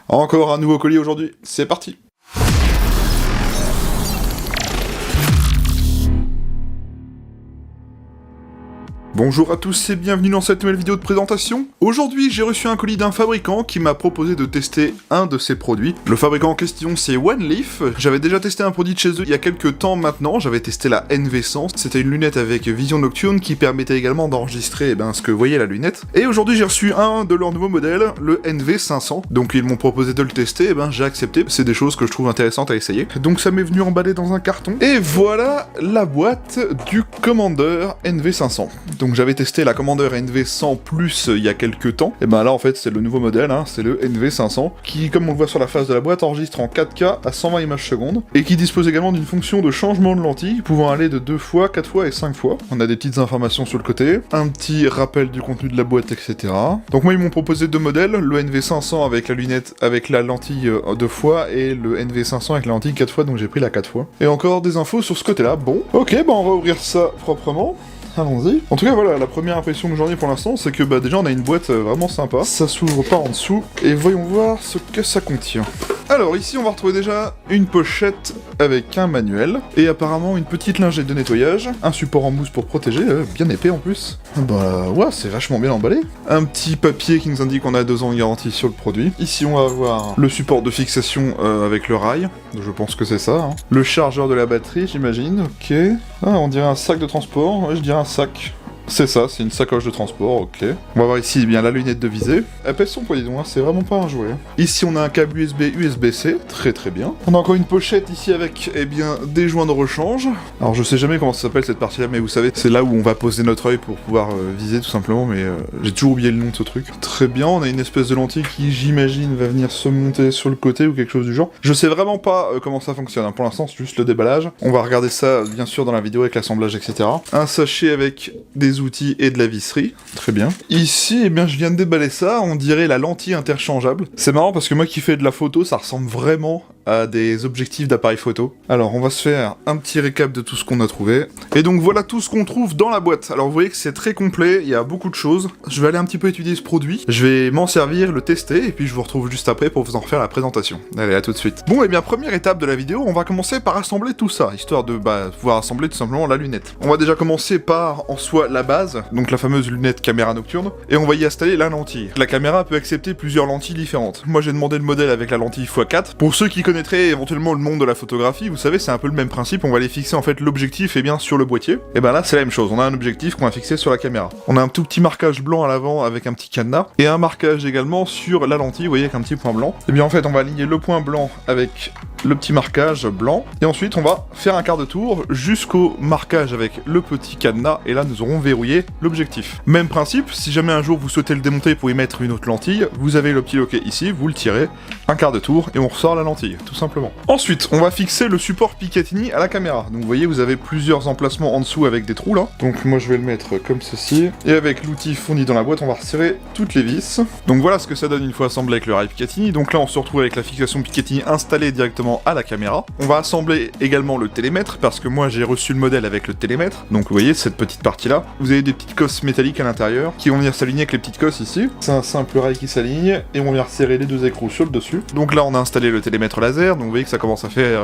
Encore un nouveau colis aujourd'hui, c'est parti. Bonjour à tous et bienvenue dans cette nouvelle vidéo de présentation. Aujourd'hui, j'ai reçu un colis d'un fabricant qui m'a proposé de tester un de ses produits. Le fabricant en question, c'est OneLeaf. J'avais déjà testé un produit de chez eux il y a quelques temps maintenant. J'avais testé la NV100. C'était une lunette avec vision nocturne qui permettait également d'enregistrer ce que voyait la lunette. Et aujourd'hui, j'ai reçu un de leurs nouveaux modèles, le NV500. Donc ils m'ont proposé de le tester, j'ai accepté. C'est des choses que je trouve intéressantes à essayer. Donc ça m'est venu emballé dans un carton. Et voilà la boîte du Commander NV500. Donc j'avais testé la Commander NV100 Plus il y a quelques temps, et là en fait c'est le nouveau modèle, c'est le NV500, qui comme on le voit sur la face de la boîte enregistre en 4K à 120 images secondes, et qui dispose également d'une fonction de changement de lentille, pouvant aller de 2 fois, 4 fois et 5 fois. On a des petites informations sur le côté, un petit rappel du contenu de la boîte, etc. Donc moi ils m'ont proposé deux modèles, le NV500 avec la lunette avec la lentille 2 fois, et le NV500 avec la lentille 4 fois, donc j'ai pris la 4 fois. Et encore des infos sur ce côté-là, bon. Ok, on va ouvrir ça proprement. Allons-y. En tout cas, voilà, la première impression que j'en ai pour l'instant, c'est que déjà on a une boîte vraiment sympa. Ça s'ouvre par en dessous, et voyons voir ce que ça contient. Alors ici, on va retrouver déjà une pochette avec un manuel, et apparemment une petite lingette de nettoyage, un support en mousse pour protéger, bien épais en plus. Ouais, c'est vachement bien emballé. Un petit papier qui nous indique qu'on a 2 ans de garantie sur le produit. Ici, on va avoir le support de fixation avec le rail, je pense que c'est ça. Le chargeur de la batterie, j'imagine, ok. Ah, on dirait un sac de transport, ouais, je dirais un sac. C'est ça, c'est une sacoche de transport, ok. On va voir ici la lunette de visée. Elle pèse son poids, dis donc, c'est vraiment pas un jouet. Ici, on a un câble USB, USB-C, très très bien. On a encore une pochette ici avec, des joints de rechange. Alors, je sais jamais comment ça s'appelle cette partie-là, mais vous savez, c'est là où on va poser notre œil pour pouvoir viser tout simplement, mais j'ai toujours oublié le nom de ce truc. Très bien, on a une espèce de lentille qui, j'imagine, va venir se monter sur le côté ou quelque chose du genre. Je sais vraiment pas comment ça fonctionne, Pour l'instant, c'est juste le déballage. On va regarder ça, bien sûr, dans la vidéo avec l'assemblage, etc. Un sachet avec des outils et de la visserie, très bien. Ici, je viens de déballer ça, on dirait la lentille interchangeable. C'est marrant parce que moi qui fais de la photo, ça ressemble vraiment à des objectifs d'appareil photo. Alors, on va se faire un petit récap de tout ce qu'on a trouvé. Et donc, voilà tout ce qu'on trouve dans la boîte. Alors, vous voyez que c'est très complet, il y a beaucoup de choses. Je vais aller un petit peu étudier ce produit, je vais m'en servir, le tester, et puis je vous retrouve juste après pour vous en refaire la présentation. Allez, à tout de suite. Bon, première étape de la vidéo, on va commencer par assembler tout ça, histoire de pouvoir assembler tout simplement la lunette. On va déjà commencer par, en soi, la base, donc la fameuse lunette caméra nocturne, et on va y installer la lentille. La caméra peut accepter plusieurs lentilles différentes. Moi j'ai demandé le modèle avec la lentille x4. Pour ceux qui connaîtraient éventuellement le monde de la photographie, vous savez c'est un peu le même principe, on va aller fixer en fait l'objectif sur le boîtier. Et là c'est la même chose, on a un objectif qu'on va fixer sur la caméra. On a un tout petit marquage blanc à l'avant avec un petit cadenas, et un marquage également sur la lentille, vous voyez avec un petit point blanc. Et en fait on va aligner le point blanc avec le petit marquage blanc, et ensuite on va faire un quart de tour jusqu'au marquage avec le petit cadenas, et là nous aurons verrouillé l'objectif. Même principe, si jamais un jour vous souhaitez le démonter pour y mettre une autre lentille, vous avez le petit loquet ici, vous le tirez, un quart de tour, et on ressort la lentille, tout simplement. Ensuite, on va fixer le support Picatinny à la caméra. Donc vous voyez, vous avez plusieurs emplacements en dessous avec des trous là. Donc moi je vais le mettre comme ceci, et avec l'outil fourni dans la boîte, on va resserrer toutes les vis. Donc voilà ce que ça donne une fois assemblé avec le rail Picatinny. Donc là on se retrouve avec la fixation Picatinny installée directement à la caméra. On va assembler également le télémètre, parce que moi j'ai reçu le modèle avec le télémètre. Donc vous voyez cette petite partie là, vous avez des petites cosses métalliques à l'intérieur qui vont venir s'aligner avec les petites cosses ici. C'est un simple rail qui s'aligne, et on va venir serrer les deux écrous sur le dessus. Donc là on a installé le télémètre laser, donc vous voyez que ça commence à faire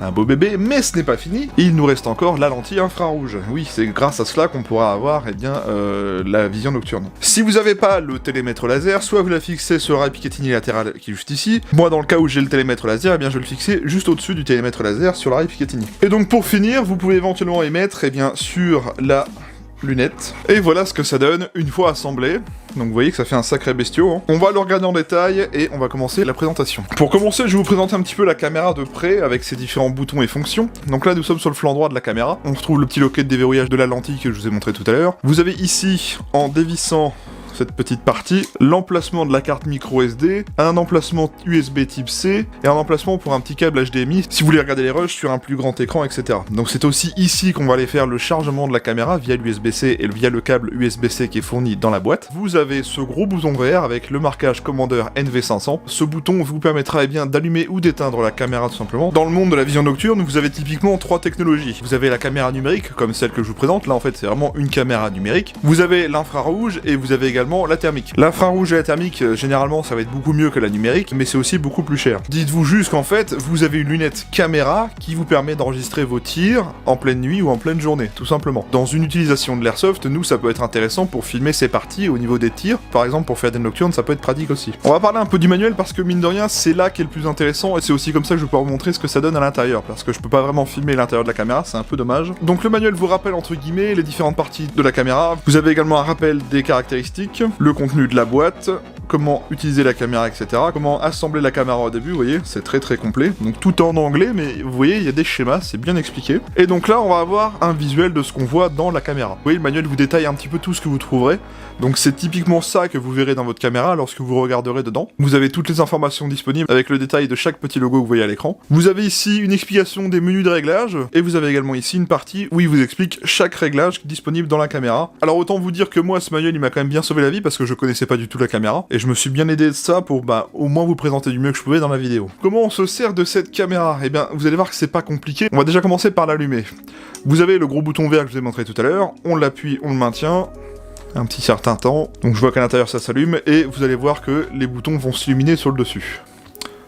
un beau bébé, mais ce n'est pas fini. Il nous reste encore la lentille infrarouge. Oui, c'est grâce à cela qu'on pourra avoir la vision nocturne. Si vous n'avez pas le télémètre laser, soit vous la fixez sur le rail Picatinny latéral qui est juste ici. Moi, dans le cas où j'ai le télémètre laser, je vais le fixer juste au-dessus du télémètre laser sur le rail Picatinny. Et donc pour finir, vous pouvez éventuellement y mettre sur la lunette. Et voilà ce que ça donne une fois assemblé. Donc vous voyez que ça fait un sacré bestiau. On va le regarder en détail et on va commencer la présentation. Pour commencer, je vais vous présenter un petit peu la caméra de près avec ses différents boutons et fonctions. Donc là, nous sommes sur le flanc droit de la caméra. On retrouve le petit loquet de déverrouillage de la lentille que je vous ai montré tout à l'heure. Vous avez ici, en dévissant cette petite partie, l'emplacement de la carte micro SD, un emplacement USB type C et un emplacement pour un petit câble HDMI si vous voulez regarder les rushs sur un plus grand écran, etc. Donc c'est aussi ici qu'on va aller faire le chargement de la caméra via l'USB-C et via le câble USB-C qui est fourni dans la boîte. Vous avez ce gros bouton vert avec le marquage Commander NV500. Ce bouton vous permettra d'allumer ou d'éteindre la caméra tout simplement. Dans le monde de la vision nocturne, vous avez typiquement 3 technologies. Vous avez la caméra numérique, comme celle que je vous présente, là en fait c'est vraiment une caméra numérique. Vous avez l'infrarouge et vous avez également également la thermique. L'infrarouge et la thermique, généralement ça va être beaucoup mieux que la numérique, mais c'est aussi beaucoup plus cher. Dites-vous juste qu'en fait, vous avez une lunette caméra qui vous permet d'enregistrer vos tirs en pleine nuit ou en pleine journée, tout simplement. Dans une utilisation de l'airsoft, nous ça peut être intéressant pour filmer ces parties au niveau des tirs, par exemple pour faire des nocturnes, ça peut être pratique aussi. On va parler un peu du manuel parce que mine de rien, c'est là qui est le plus intéressant et c'est aussi comme ça que je peux vous montrer ce que ça donne à l'intérieur, parce que je peux pas vraiment filmer l'intérieur de la caméra, c'est un peu dommage. Donc le manuel vous rappelle entre guillemets les différentes parties de la caméra. Vous avez également un rappel des caractéristiques, le contenu de la boîte, comment utiliser la caméra, etc. Comment assembler la caméra au début, vous voyez, c'est très complet. Donc tout en anglais, mais vous voyez, il y a des schémas, c'est bien expliqué. Et donc là, on va avoir un visuel de ce qu'on voit dans la caméra. Vous voyez, le manuel vous détaille un petit peu tout ce que vous trouverez. Donc c'est typiquement ça que vous verrez dans votre caméra lorsque vous regarderez dedans. Vous avez toutes les informations disponibles avec le détail de chaque petit logo que vous voyez à l'écran. Vous avez ici une explication des menus de réglage, et vous avez également ici une partie où il vous explique chaque réglage disponible dans la caméra. Alors autant vous dire que moi, ce manuel, il m'a quand même bien sauvé la vie parce que je connaissais pas du tout la caméra, et je me suis bien aidé de ça pour au moins vous présenter du mieux que je pouvais dans la vidéo. Comment on se sert de cette caméra? Eh bien, vous allez voir que c'est pas compliqué. On va déjà commencer par l'allumer. Vous avez le gros bouton vert que je vous ai montré tout à l'heure, on l'appuie, on le maintient, un petit certain temps, donc je vois qu'à l'intérieur ça s'allume, et vous allez voir que les boutons vont s'illuminer sur le dessus.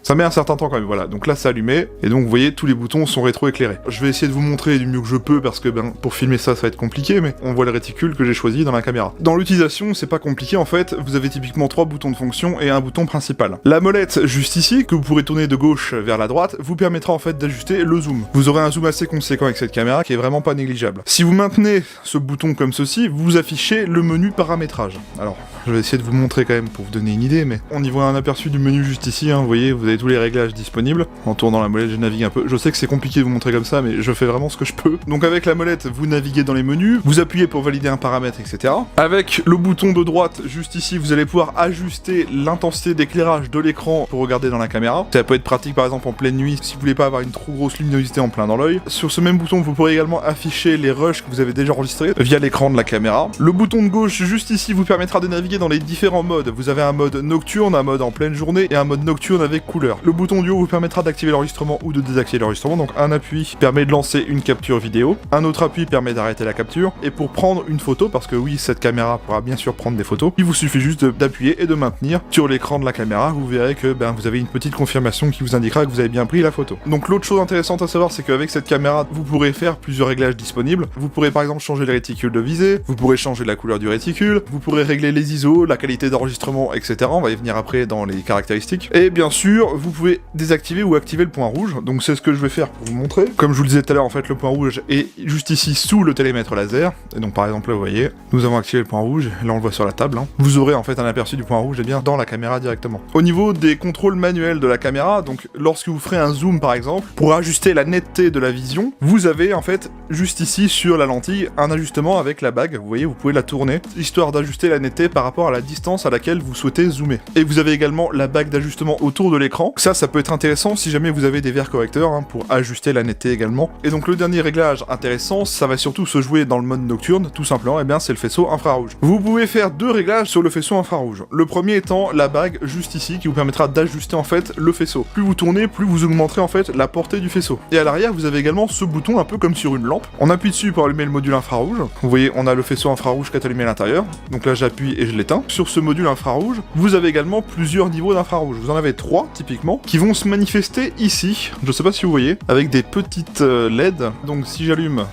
Ça met un certain temps quand même, voilà. Donc là, c'est allumé, et donc vous voyez, tous les boutons sont rétro-éclairés. Je vais essayer de vous montrer du mieux que je peux, parce que pour filmer ça, ça va être compliqué, mais on voit le réticule que j'ai choisi dans la caméra. Dans l'utilisation, c'est pas compliqué en fait, vous avez typiquement 3 boutons de fonction et un bouton principal. La molette, juste ici, que vous pourrez tourner de gauche vers la droite, vous permettra en fait d'ajuster le zoom. Vous aurez un zoom assez conséquent avec cette caméra, qui est vraiment pas négligeable. Si vous maintenez ce bouton comme ceci, vous affichez le menu paramétrage. Alors, je vais essayer de vous montrer quand même pour vous donner une idée, mais on y voit un aperçu du menu juste ici, hein, vous voyez, vous avez tous les réglages disponibles. En tournant la molette, je navigue un peu. Je sais que c'est compliqué de vous montrer comme ça, mais je fais vraiment ce que je peux. Donc avec la molette, vous naviguez dans les menus, vous appuyez pour valider un paramètre, etc. Avec le bouton de droite, juste ici, vous allez pouvoir ajuster l'intensité d'éclairage de l'écran pour regarder dans la caméra. Ça peut être pratique par exemple en pleine nuit, si vous voulez pas avoir une trop grosse luminosité en plein dans l'œil. Sur ce même bouton, vous pourrez également afficher les rushs que vous avez déjà enregistrés via l'écran de la caméra. Le bouton de gauche, juste ici, vous permettra de naviguer dans les différents modes. Vous avez un mode nocturne, un mode en pleine journée et un mode nocturne avec couleur. Le bouton du haut vous permettra d'activer l'enregistrement ou de désactiver l'enregistrement. Donc un appui permet de lancer une capture vidéo, un autre appui permet d'arrêter la capture, et pour prendre une photo, parce que oui, cette caméra pourra bien sûr prendre des photos, il vous suffit juste d'appuyer et de maintenir sur l'écran de la caméra. Vous verrez que vous avez une petite confirmation qui vous indiquera que vous avez bien pris la photo. Donc l'autre chose intéressante à savoir, c'est qu'avec cette caméra, vous pourrez faire plusieurs réglages disponibles. Vous pourrez par exemple changer les réticules de visée, vous pourrez changer la couleur du réticule, vous pourrez régler les ISO, la qualité d'enregistrement, etc. On va y venir après dans les caractéristiques. Et bien sûr, vous pouvez désactiver ou activer le point rouge. Donc c'est ce que je vais faire pour vous montrer. Comme je vous le disais tout à l'heure, en fait, le point rouge est juste ici sous le télémètre laser. Et donc par exemple là, vous voyez, nous avons activé le point rouge. Là, on le voit sur la table. Vous aurez en fait un aperçu du point rouge bien dans la caméra directement. Au niveau des contrôles manuels de la caméra, donc lorsque vous ferez un zoom par exemple, pour ajuster la netteté de la vision, vous avez en fait juste ici sur la lentille un ajustement avec la bague. Vous voyez, vous pouvez la tourner histoire d'ajuster la netteté par rapport à la distance à laquelle vous souhaitez zoomer. Et vous avez également la bague d'ajustement autour de l'écran. Ça peut être intéressant si jamais vous avez des verres correcteurs pour ajuster la netteté également. Et donc le dernier réglage intéressant, ça va surtout se jouer dans le mode nocturne, tout simplement, et bien c'est le faisceau infrarouge. Vous pouvez faire 2 réglages sur le faisceau infrarouge. Le premier étant la bague juste ici qui vous permettra d'ajuster en fait le faisceau. Plus vous tournez, plus vous augmenterez en fait la portée du faisceau. Et à l'arrière, vous avez également ce bouton un peu comme sur une lampe. On appuie dessus pour allumer le module infrarouge. Vous voyez, on a le faisceau infrarouge qui est allumé à l'intérieur. Donc là, j'appuie et je l'éteins. Sur ce module infrarouge, vous avez également plusieurs niveaux d'infrarouge. Vous en avez 3 typiquement qui vont se manifester ici. Je sais pas si vous voyez, avec des petites LED. Donc si j'allume,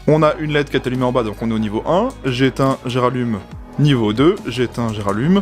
on a une LED qui est allumée en bas, donc on est au niveau 1. J'éteins, je rallume, niveau 2. J'éteins, je rallume.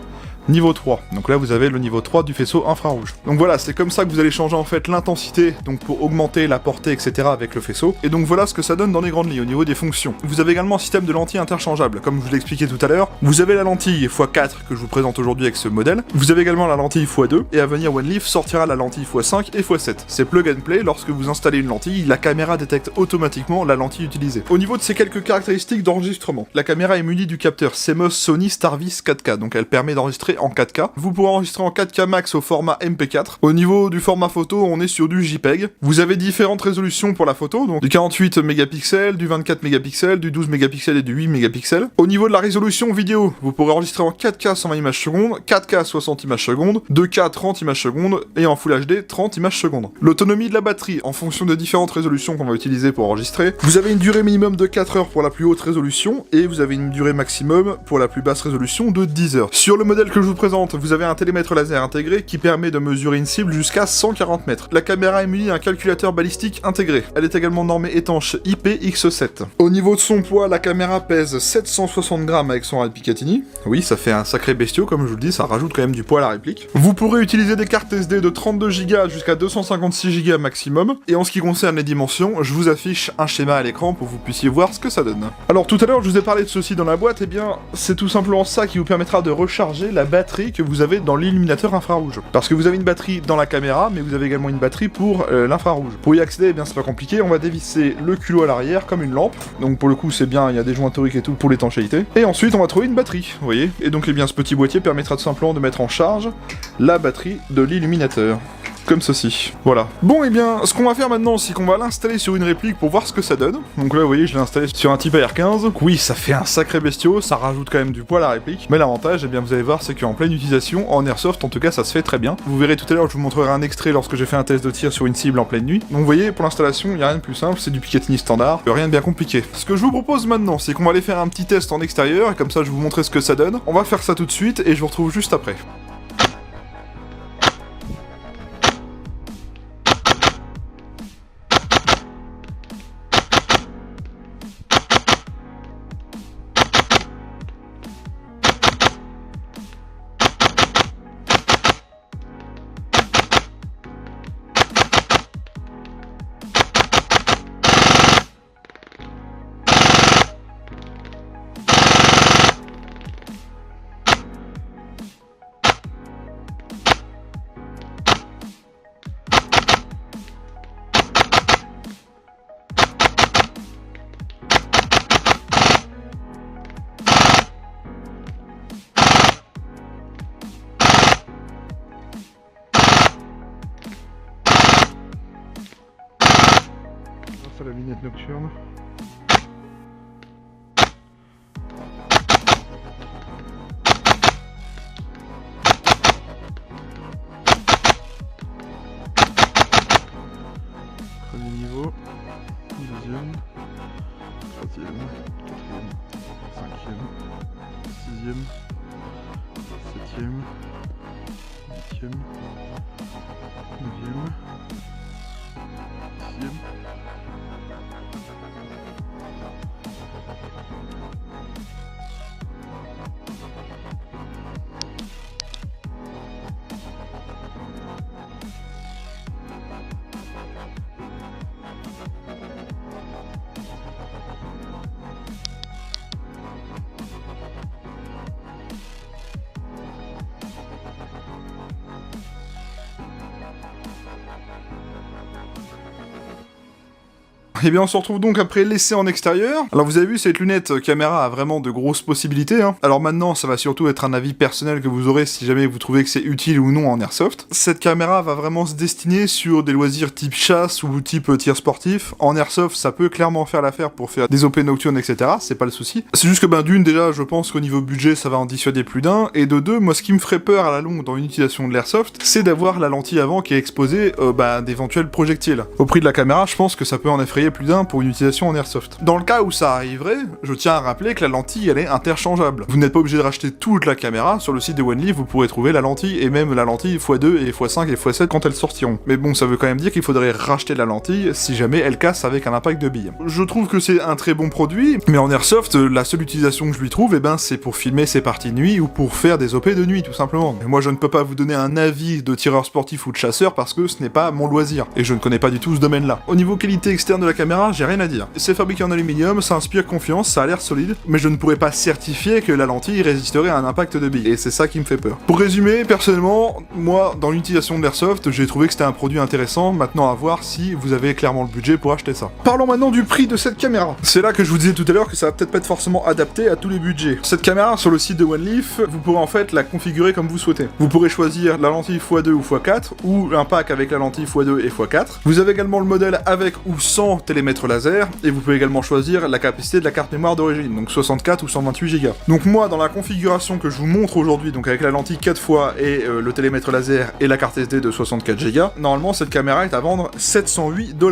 Niveau 3, donc là vous avez le niveau 3 du faisceau infrarouge. Donc voilà, c'est comme ça que vous allez changer en fait l'intensité, donc pour augmenter la portée, etc. avec le faisceau. Et donc voilà ce que ça donne dans les grandes lignes au niveau des fonctions. Vous avez également un système de lentilles interchangeables, comme je vous l'ai expliqué tout à l'heure. Vous avez la lentille x4 que je vous présente aujourd'hui avec ce modèle. Vous avez également la lentille x2, et à venir OneLeaf sortira la lentille x5 et x7. C'est plug and play, lorsque vous installez une lentille, la caméra détecte automatiquement la lentille utilisée. Au niveau de ces quelques caractéristiques d'enregistrement, la caméra est munie du capteur CMOS Sony Starvis 4K, donc elle permet d'enregistrer enregistrer en 4K. Vous pourrez enregistrer en 4K max au format MP4. Au niveau du format photo, on est sur du JPEG. Vous avez différentes résolutions pour la photo, donc du 48 mégapixels, du 24 mégapixels, du 12 mégapixels et du 8 mégapixels. Au niveau de la résolution vidéo, vous pourrez enregistrer en 4K 120 images secondes, 4K 60 images secondes, 2K 30 images secondes et en Full HD 30 images secondes. L'autonomie de la batterie, en fonction des différentes résolutions qu'on va utiliser pour enregistrer, vous avez une durée minimum de 4 heures pour la plus haute résolution et vous avez une durée maximum pour la plus basse résolution de 10 heures. Sur le modèle que je vous présente, vous avez un télémètre laser intégré qui permet de mesurer une cible jusqu'à 140 mètres. La caméra est munie d'un calculateur balistique intégré. Elle est également normée étanche IPX7. Au niveau de son poids, la caméra pèse 760 grammes avec son rail Picatinny. Oui, ça fait un sacré bestiau, comme je vous le dis, ça rajoute quand même du poids à la réplique. Vous pourrez utiliser des cartes SD de 32 Go jusqu'à 256 Go maximum. Et en ce qui concerne les dimensions, je vous affiche un schéma à l'écran pour que vous puissiez voir ce que ça donne. Alors tout à l'heure, je vous ai parlé de ceci dans la boîte, et bien c'est tout simplement ça qui vous permettra de recharger la batterie que vous avez dans l'illuminateur infrarouge. Parce que vous avez une batterie dans la caméra, mais vous avez également une batterie pour l'infrarouge. Pour y accéder, eh bien c'est pas compliqué, on va dévisser le culot à l'arrière comme une lampe. Donc pour le coup c'est bien, il y a des joints toriques et tout pour l'étanchéité. Et ensuite on va trouver une batterie, vous voyez. Et donc eh bien ce petit boîtier permettra tout simplement de mettre en charge la batterie de l'illuminateur. Comme ceci. Voilà. Bon, et bien, ce qu'on va faire maintenant, c'est qu'on va l'installer sur une réplique pour voir ce que ça donne. Donc là, vous voyez, je l'ai installé sur un type AR15. Oui, ça fait un sacré bestiau, ça rajoute quand même du poids à la réplique. Mais l'avantage, eh bien, vous allez voir, c'est qu'en pleine utilisation, en airsoft, en tout cas, ça se fait très bien. Vous verrez tout à l'heure, je vous montrerai un extrait lorsque j'ai fait un test de tir sur une cible en pleine nuit. Donc vous voyez, pour l'installation, il n'y a rien de plus simple, c'est du Picatinny standard, rien de bien compliqué. Ce que je vous propose maintenant, c'est qu'on va aller faire un petit test en extérieur, et comme ça, je vais vous montrer ce que ça donne. On va faire ça tout de suite, et je vous retrouve juste après. La lunette nocturne. Premier niveau, deuxième, troisième, quatrième, cinquième, sixième, septième, huitième, neuvième, dixième. Et bien on se retrouve donc après l'essai en extérieur. Alors vous avez vu, cette lunette caméra a vraiment de grosses possibilités, hein. Alors maintenant ça va surtout être un avis personnel que vous aurez si jamais vous trouvez que c'est utile ou non en airsoft. Cette caméra va vraiment se destiner sur des loisirs type chasse ou type tir sportif. En airsoft ça peut clairement faire l'affaire pour faire des OP nocturnes, etc. C'est pas le souci. C'est juste que d'une déjà je pense qu'au niveau budget ça va en dissuader plus d'un, et de deux, moi ce qui me ferait peur à la longue dans une utilisation de l'airsoft, c'est d'avoir la lentille avant qui est exposée d'éventuels projectiles. Au prix de la caméra, je pense que ça peut en effrayer plus d'un pour une utilisation en airsoft. Dans le cas où ça arriverait, je tiens à rappeler que la lentille elle est interchangeable. Vous n'êtes pas obligé de racheter toute la caméra, sur le site de OneLeaf vous pourrez trouver la lentille, et même la lentille x2 et x5 et x7 quand elles sortiront. Mais bon, ça veut quand même dire qu'il faudrait racheter la lentille si jamais elle casse avec un impact de bille. Je trouve que c'est un très bon produit, mais en airsoft, la seule utilisation que je lui trouve, c'est pour filmer ses parties de nuit ou pour faire des OP de nuit, tout simplement. Et moi je ne peux pas vous donner un avis de tireur sportif ou de chasseur parce que ce n'est pas mon loisir, et je ne connais pas du tout ce domaine-là. Au niveau qualité externe de la caméra, caméra, j'ai rien à dire. C'est fabriqué en aluminium, ça inspire confiance, ça a l'air solide, mais je ne pourrais pas certifier que la lentille résisterait à un impact de bille, et c'est ça qui me fait peur. Pour résumer, personnellement, moi, dans l'utilisation de l'airsoft, j'ai trouvé que c'était un produit intéressant, maintenant à voir si vous avez clairement le budget pour acheter ça. Parlons maintenant du prix de cette caméra. C'est là que je vous disais tout à l'heure que ça va peut-être pas être forcément adapté à tous les budgets. Cette caméra, sur le site de OneLeaf, vous pourrez en fait la configurer comme vous souhaitez. Vous pourrez choisir la lentille x2 ou x4, ou un pack avec la lentille x2 et x4. Vous avez également le modèle avec ou sans télémètre laser, et vous pouvez également choisir la capacité de la carte mémoire d'origine, donc 64 ou 128 Go. Donc moi, dans la configuration que je vous montre aujourd'hui, donc avec la lentille 4x et le télémètre laser et la carte SD de 64 Go, normalement cette caméra est à vendre 708 $.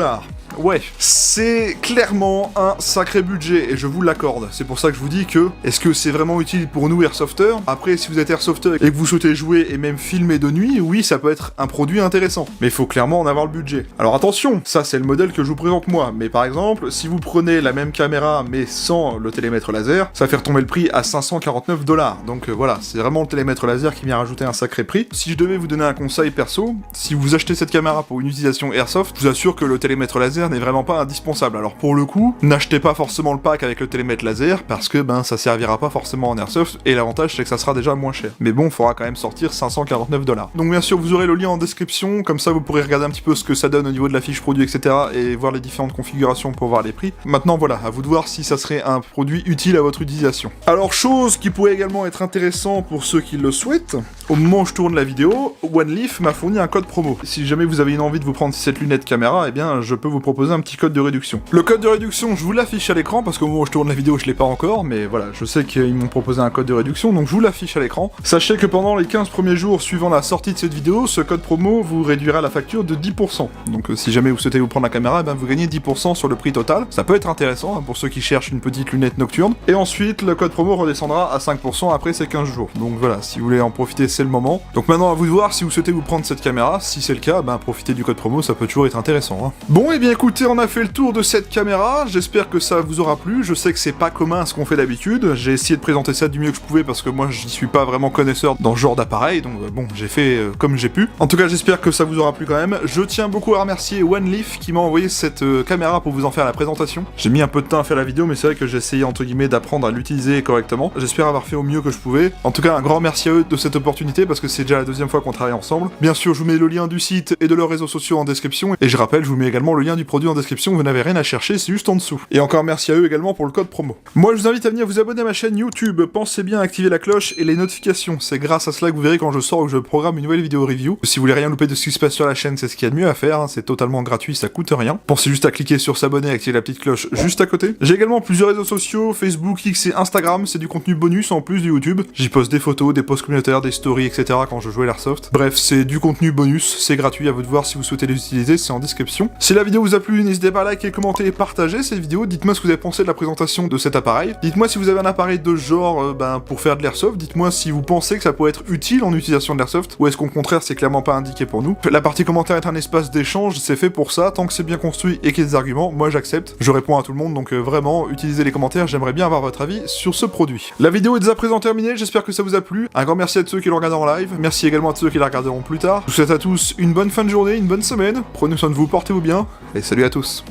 Ouais, c'est clairement un sacré budget, et je vous l'accorde. C'est pour ça que je vous dis que, est-ce que c'est vraiment utile pour nous airsofters? Après, si vous êtes airsofters et que vous souhaitez jouer et même filmer de nuit, oui, ça peut être un produit intéressant. Mais il faut clairement en avoir le budget. Alors attention, ça c'est le modèle que je vous présente moi, mais par exemple, si vous prenez la même caméra mais sans le télémètre laser, ça fait retomber le prix à 549 $. Donc voilà, c'est vraiment le télémètre laser qui vient rajouter un sacré prix. Si je devais vous donner un conseil perso, si vous achetez cette caméra pour une utilisation airsoft, je vous assure que le télémètre laser n'est vraiment pas indispensable. Alors pour le coup, n'achetez pas forcément le pack avec le télémètre laser, parce que ça servira pas forcément en airsoft, et l'avantage c'est que ça sera déjà moins cher. Mais bon, faudra quand même sortir 549 $. Donc bien sûr, vous aurez le lien en description, comme ça vous pourrez regarder un petit peu ce que ça donne au niveau de la fiche produit, etc., et voir les différentes configurations pour voir les prix. Maintenant voilà, à vous de voir si ça serait un produit utile à votre utilisation. Alors chose qui pourrait également être intéressant pour ceux qui le souhaitent, au moment où je tourne la vidéo, OneLeaf m'a fourni un code promo. Si jamais vous avez une envie de vous prendre cette lunette caméra, eh bien je peux vous proposer un petit code de réduction. Le code de réduction, je vous l'affiche à l'écran, parce qu'au moment où je tourne la vidéo, je l'ai pas encore, mais voilà, je sais qu'ils m'ont proposé un code de réduction, donc je vous l'affiche à l'écran. Sachez que pendant les 15 premiers jours suivant la sortie de cette vidéo, ce code promo vous réduira la facture de 10%. Donc si jamais vous souhaitez vous prendre la caméra, eh bien, vous gagnez 10% sur le prix total. Ça peut être intéressant pour ceux qui cherchent une petite lunette nocturne. Et ensuite, le code promo redescendra à 5% après ces 15 jours. Donc voilà, si vous voulez en profiter, c'est le moment. Donc maintenant, à vous de voir si vous souhaitez vous prendre cette caméra. Si c'est le cas, profitez du code promo, ça peut toujours être intéressant. Bon, et bien écoutez, on a fait le tour de cette caméra. J'espère que ça vous aura plu. Je sais que c'est pas commun à ce qu'on fait d'habitude. J'ai essayé de présenter ça du mieux que je pouvais parce que moi, je suis pas vraiment connaisseur dans ce genre d'appareil. Donc bon, j'ai fait comme j'ai pu. En tout cas, j'espère que ça vous aura plu quand même. Je tiens beaucoup à remercier OneLeaf qui m'a envoyé cette caméra pour vous en faire la présentation. J'ai mis un peu de temps à faire la vidéo, mais c'est vrai que j'ai essayé entre guillemets d'apprendre à l'utiliser correctement. J'espère avoir fait au mieux que je pouvais. En tout cas, un grand merci à eux de cette opportunité parce que c'est déjà la deuxième fois qu'on travaille ensemble. Bien sûr, je vous mets le lien du site et de leurs réseaux sociaux en description. Et je rappelle, je vous mets également le lien du produit en description. Vous n'avez rien à chercher, c'est juste en dessous. Et encore merci à eux également pour le code promo. Moi, je vous invite à venir vous abonner à ma chaîne YouTube. Pensez bien à activer la cloche et les notifications. C'est grâce à cela que vous verrez quand je sors ou que je programme une nouvelle vidéo review. Si vous voulez rien louper de ce qui se passe sur la chaîne, c'est ce qu'il y a de mieux à faire. C'est totalement gratuit, ça coûte rien. Pensez juste à cliquer sur s'abonner et activer la petite cloche juste à côté. J'ai également plusieurs réseaux sociaux, Facebook, X et Instagram. C'est du contenu bonus en plus du YouTube. J'y poste des photos, des posts communautaires, des stories, etc. quand je joue à l'airsoft. Bref, c'est du contenu bonus. C'est gratuit, à vous de voir si vous souhaitez les utiliser, c'est en description. Si la vidéo vous a plu, n'hésitez pas à liker, commenter et partager cette vidéo. Dites-moi ce que vous avez pensé de la présentation de cet appareil. Dites-moi si vous avez un appareil de ce genre pour faire de l'airsoft. Dites-moi si vous pensez que ça pourrait être utile en utilisation de l'airsoft, ou est-ce qu'au contraire c'est clairement pas indiqué pour nous. La partie commentaire est un espace d'échange, c'est fait pour ça. Tant que c'est bien construit et qu'il y a des arguments, moi j'accepte. Je réponds à tout le monde, donc vraiment, utilisez les commentaires, j'aimerais bien avoir votre avis sur ce produit. La vidéo est dès à présent terminée, j'espère que ça vous a plu. Un grand merci à tous ceux qui l'ont regardé en live. Merci également à tous ceux qui la regarderont plus tard. Je vous souhaite à tous une bonne fin de journée, une bonne semaine. Prenez soin de vous, portez-vous bien, et salut à tous.